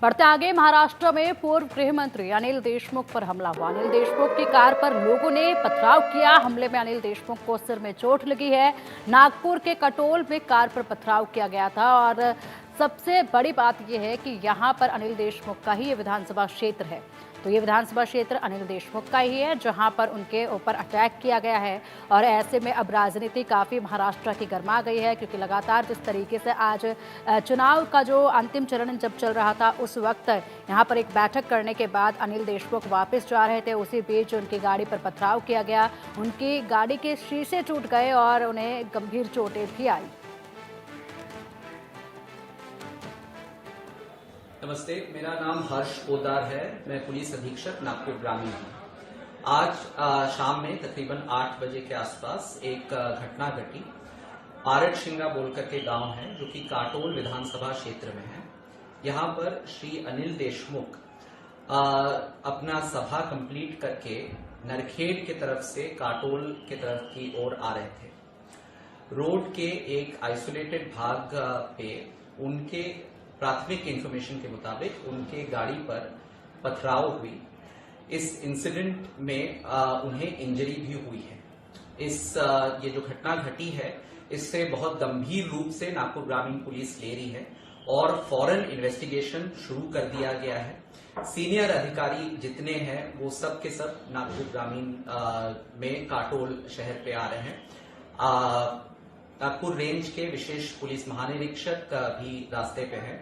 बढ़ते आगे, महाराष्ट्र में पूर्व गृह मंत्री अनिल देशमुख पर हमला हुआ। अनिल देशमुख की कार पर लोगों ने पथराव किया। हमले में अनिल देशमुख को सिर में चोट लगी है। नागपुर के कटोल में कार पर पथराव किया गया था और सबसे बड़ी बात यह है कि यहां पर अनिल देशमुख का ही ये विधानसभा क्षेत्र है। तो ये विधानसभा क्षेत्र अनिल देशमुख का ही है जहां पर उनके ऊपर अटैक किया गया है। और ऐसे में अब राजनीति काफ़ी महाराष्ट्र की गर्मा गई है, क्योंकि लगातार जिस तरीके से आज चुनाव का जो अंतिम चरण जब चल रहा था, उस वक्त यहां पर एक बैठक करने के बाद अनिल देशमुख वापस जा रहे थे। उसी बीच उनकी गाड़ी पर पथराव किया गया। उनकी गाड़ी के शीशे टूट गए और उन्हें गंभीर चोटें भी आई। नमस्ते, मेरा नाम हर्ष पोदार है। मैं पुलिस अधीक्षक नागपुर ग्रामीण हूँ। आज शाम में तकरीबन 8 बजे के आसपास एक घटना घटी। आरट शिंगा बोलकर के गांव है जो कि काटोल विधानसभा क्षेत्र में है। यहाँ पर श्री अनिल देशमुख अपना सभा कंप्लीट करके नरखेड़ की तरफ से काटोल की तरफ की ओर आ रहे थे। रोड के एक आइसोलेटेड भाग पे उनके प्राथमिक इंफॉर्मेशन के मुताबिक उनके गाड़ी पर पथराव हुई। इस इंसिडेंट में उन्हें इंजरी भी हुई है। ये जो घटना घटी है, इससे बहुत गंभीर रूप से नागपुर ग्रामीण पुलिस ले रही है और फौरन इन्वेस्टिगेशन शुरू कर दिया गया है। सीनियर अधिकारी जितने हैं वो सब के सब नागपुर ग्रामीण में काटोल शहर पे आ रहे हैं। नागपुर रेंज के विशेष पुलिस महानिरीक्षक भी रास्ते पे है।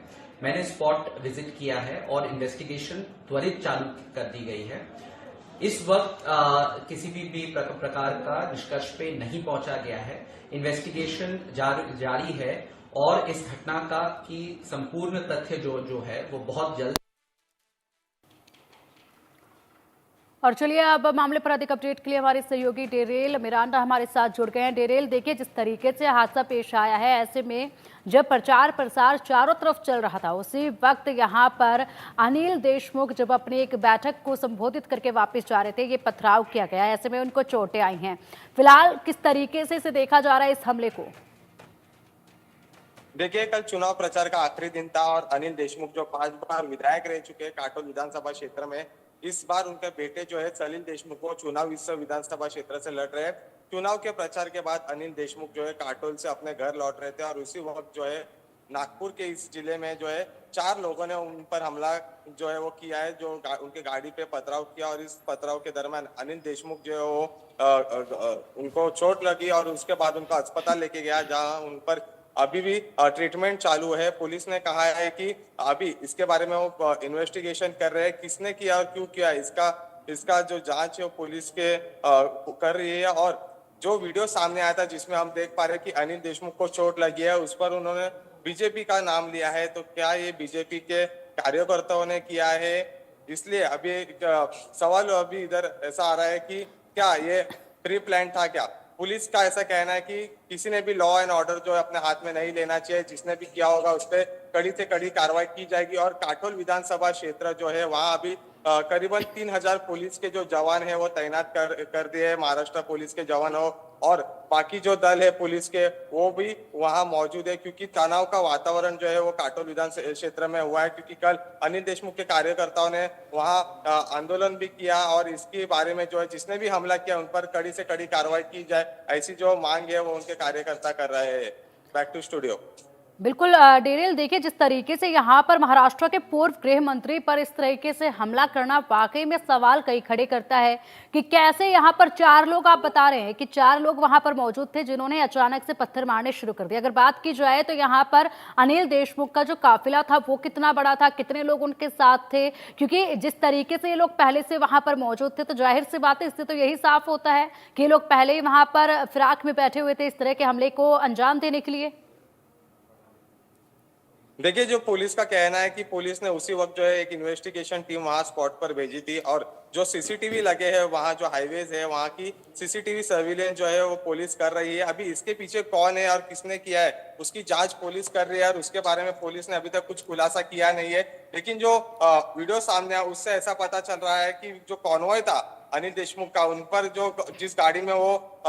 मैंने स्पॉट विजिट किया है और इन्वेस्टिगेशन त्वरित चालू कर दी गई है। इस वक्त किसी भी प्रकार का निष्कर्ष पे नहीं पहुंचा गया है। इन्वेस्टिगेशन जारी है और इस घटना का की संपूर्ण तथ्य जो है वो बहुत जल्द। और चलिए अब मामले पर अधिक अपडेट के लिए हमारे सहयोगी डेरेल मिरांडा हमारे साथ जुड़ गए हैं। डेरेल, देखिए जिस तरीके से हादसा पेश आया है, ऐसे में जब प्रचार प्रसार चारों तरफ चल रहा था, उसी वक्त यहाँ पर अनिल देशमुख जब अपनी एक बैठक को संबोधित करके वापस जा रहे थे, ये पथराव किया गया। ऐसे में उनको चोटें आई हैं। फिलहाल किस तरीके से इसे देखा जा रहा है इस हमले को? देखिए, कल चुनाव प्रचार का आखिरी दिन था और अनिल देशमुख जो 5 बार विधायक रह चुके हैं काटोल विधानसभा क्षेत्र में, इस बार उनके बेटे जो है सलील देशमुख को चुनाव इस विधानसभा क्षेत्र से लड़ रहे हैं। चुनाव के प्रचार के बाद अनिल देशमुख जो है काटोल से अपने घर लौट रहे थे और उसी वक्त जो है नागपुर के इस जिले में जो है 4 लोगों ने उन पर हमला जो है वो किया है, जो उनके गाड़ी पे पथराव किया। और इस पथराव के दरमियान अनिल देशमुख जो है वो उनको चोट लगी और उसके बाद उनको अस्पताल लेके गया, जहां उन पर अभी भी ट्रीटमेंट चालू है। पुलिस ने कहा है कि अभी इसके बारे में वो इन्वेस्टिगेशन कर रहे हैं, किसने किया और क्यों किया, इसका जो जांच है वो पुलिस के कर रही है। और जो वीडियो सामने आया था जिसमें हम देख पा रहे हैं कि अनिल देशमुख को चोट लगी है, उस पर उन्होंने बीजेपी का नाम लिया है। तो क्या ये बीजेपी के कार्यकर्ताओं ने किया है? इसलिए अभी सवाल अभी इधर ऐसा आ रहा है कि क्या ये प्री प्लान था क्या? पुलिस का ऐसा कहना है कि किसी ने भी लॉ एंड ऑर्डर जो है अपने हाथ में नहीं लेना चाहिए। जिसने भी किया होगा उस पर कड़ी से कड़ी कार्रवाई की जाएगी। और काटोल विधानसभा क्षेत्र जो है वहां अभी करीबन 3000 पुलिस के जो जवान है वो तैनात कर दिए हैं, महाराष्ट्र पुलिस के जवान हो। और बाकी जो दल है पुलिस के वो भी वहां मौजूद है, क्योंकि तनाव का वातावरण जो है वो काटोल विधान क्षेत्र में हुआ है। क्योंकि कल अनिल देशमुख के कार्यकर्ताओं ने वहां आंदोलन भी किया और इसके बारे में जो है जिसने भी हमला किया उन पर कड़ी से कड़ी कार्रवाई की जाए, ऐसी जो मांग है वो उनके कार्यकर्ता कर रहे हैं। Back to studio. बिल्कुल डेरेल, देखिए जिस तरीके से यहाँ पर महाराष्ट्र के पूर्व गृह मंत्री पर इस तरीके से हमला करना वाकई में सवाल कई खड़े करता है कि कैसे यहाँ पर 4 लोग, आप बता रहे हैं कि 4 लोग वहां पर मौजूद थे जिन्होंने अचानक से पत्थर मारने शुरू कर दिया। अगर बात की जाए तो यहाँ पर अनिल देशमुख का जो काफिला था वो कितना बड़ा था, कितने लोग उनके साथ थे? क्योंकि जिस तरीके से ये लोग पहले से वहां पर मौजूद थे, तो जाहिर सी बात है, इससे तो यही साफ होता है कि ये लोग पहले ही वहां पर फिराक में बैठे हुए थे इस तरह के हमले को अंजाम देने के लिए। देखिए, जो पुलिस का कहना है कि पुलिस ने उसी वक्त जो है एक इन्वेस्टिगेशन टीम वहां स्पॉट पर भेजी थी और जो सीसीटीवी लगे हैं वहां जो हाईवेज है वहां की सीसीटीवी सर्विलेंस जो है वो पुलिस कर रही है। अभी इसके पीछे कौन है और किसने किया है उसकी जांच पुलिस कर रही है और उसके बारे में पुलिस ने अभी तक कुछ खुलासा किया नहीं है। लेकिन जो वीडियो सामने आया उससे ऐसा पता चल रहा है कि जो कॉन्वॉय था अनिल देशमुख का, उन पर जो जिस गाड़ी में वो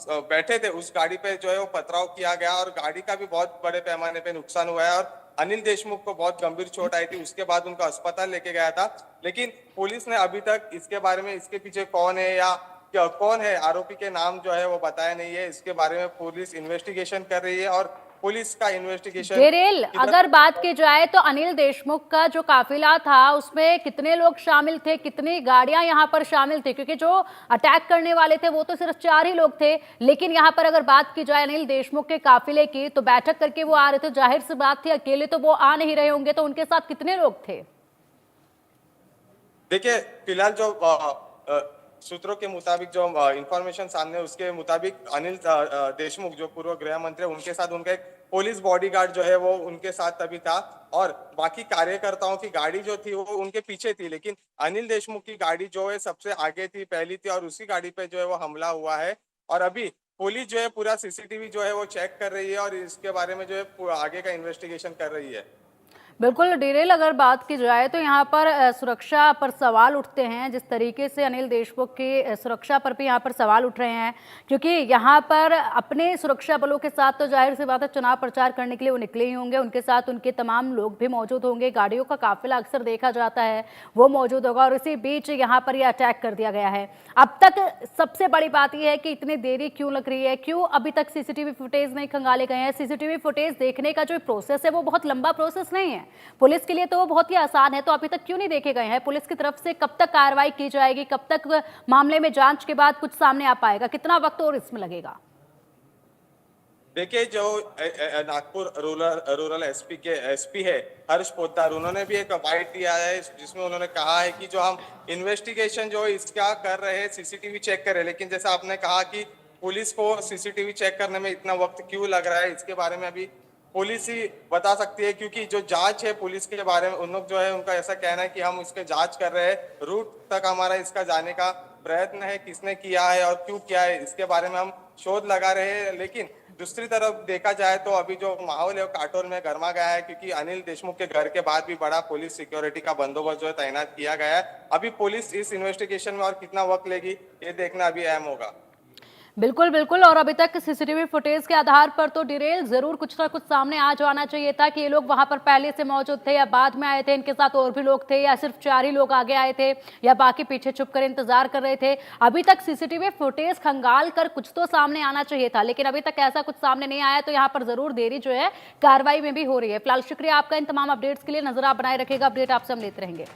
बैठे थे उस गाड़ी पे जो है वो पथराव किया गया और गाड़ी का भी बहुत बड़े पैमाने पे नुकसान हुआ है। और अनिल देशमुख को बहुत गंभीर चोट आई थी, उसके बाद उनको अस्पताल लेके गया था। लेकिन पुलिस ने अभी तक इसके बारे में, इसके पीछे कौन है या कौन है आरोपी के नाम जो है वो बताया नहीं है। इसके बारे में पुलिस इन्वेस्टिगेशन कर रही है और पुलिस का इन्वेस्टिगेशन डेरेल, अगर बात की जाए तो अनिल देशमुख का जो काफिला था उसमें कितने लोग शामिल थे, कितनी गाड़ियां यहां पर शामिल थी? क्योंकि जो अटैक करने वाले थे वो तो सिर्फ 4 ही लोग थे, लेकिन यहां पर अगर बात की जाए अनिल देशमुख के काफिले की, तो बैठक करके वो आ रहे थे, जाहिर सी बात थी अकेले तो वो आ नहीं रहे होंगे, तो उनके साथ कितने लोग थे? देखिए, फिलहाल जो सूत्रों के मुताबिक जो इंफॉर्मेशन सामने, उसके मुताबिक अनिल देशमुख जो पूर्व गृह मंत्री है, उनके साथ उनका एक पुलिस बॉडीगार्ड जो है वो उनके साथ तभी था, और बाकी कार्यकर्ताओं की गाड़ी जो थी वो उनके पीछे थी। लेकिन अनिल देशमुख की गाड़ी जो है सबसे आगे थी, पहली थी, और उसी गाड़ी पे जो है वो हमला हुआ है। और अभी पुलिस जो है पूरा सीसीटीवी जो है वो चेक कर रही है और इसके बारे में जो है आगे का इन्वेस्टिगेशन कर रही है। बिल्कुल डेरेल, अगर बात की जाए तो यहाँ पर सुरक्षा पर सवाल उठते हैं। जिस तरीके से अनिल देशमुख की सुरक्षा पर भी यहाँ पर सवाल उठ रहे हैं, क्योंकि यहाँ पर अपने सुरक्षा बलों के साथ तो जाहिर सी बात है चुनाव प्रचार करने के लिए वो निकले ही होंगे, उनके साथ उनके तमाम लोग भी मौजूद होंगे, गाड़ियों का काफिला अक्सर देखा जाता है वो मौजूद होगा, और इसी बीच यहाँ पर यह अटैक कर दिया गया है। अब तक सबसे बड़ी बात यह है कि इतनी देरी क्यों लग रही है, क्यों अभी तक सीसीटीवी फुटेज नहीं खंगाले गए हैं? सीसीटीवी फुटेज देखने का जो प्रोसेस है वो बहुत लंबा प्रोसेस नहीं है, पुलिस के लिए तो वो बहुत ही आसान है, तो अभी तक क्यों नहीं देखे गए हैं? पुलिस की तरफ से कब तक कार्रवाई की जाएगी, कब तक मामले में जांच के बाद कुछ सामने आ पाएगा, कितना वक्त और इसमें लगेगा? देखिए, जो नागपुर रूरल एसपी है हर्ष पोद्दार, उन्होंने भी एक बाइट दिया है जिसमें उन्होंने कहा है कि जो हम इन्वेस्टिगेशन जो इसका कर रहे हैं, सीसीटीवी चेक कर रहे हैं, लेकिन जैसा आपने कहा कि पुलिस को सीसीटीवी चेक करने में इतना वक्त क्यों लग रहा है, इसके बारे में अभी पुलिस ही बता सकती है। क्योंकि जो जांच है पुलिस के बारे में, उन लोग जो है उनका ऐसा कहना है कि हम इसके जांच कर रहे हैं, रूट तक हमारा इसका जाने का प्रयत्न है, किसने किया है और क्यों किया है इसके बारे में हम शोध लगा रहे हैं। लेकिन दूसरी तरफ देखा जाए तो अभी जो माहौल है वो काटोल में गर्मा गया है, क्योंकि अनिल देशमुख के घर के बाद भी बड़ा पुलिस सिक्योरिटी का बंदोबस्त जो है तैनात किया गया है। अभी पुलिस इस इन्वेस्टिगेशन में और कितना वक्त लेगी ये देखना अभी अहम होगा। बिल्कुल बिल्कुल, और अभी तक सीसीटीवी फुटेज के आधार पर तो डिटेल जरूर कुछ ना कुछ सामने आ जाना चाहिए था कि ये लोग वहां पर पहले से मौजूद थे या बाद में आए थे, इनके साथ और भी लोग थे या सिर्फ 4 ही लोग आगे आए थे या बाकी पीछे छुप कर इंतजार कर रहे थे। अभी तक सीसीटीवी फुटेज खंगाल कर कुछ तो सामने आना चाहिए था, लेकिन अभी तक ऐसा कुछ सामने नहीं आया, तो यहाँ पर जरूर देरी जो है कार्रवाई में भी हो रही है। फिलहाल शुक्रिया आपका इन तमाम अपडेट्स के लिए, नजर आप बनाए रखेगा, अपडेट आपसे हम लेते रहेंगे।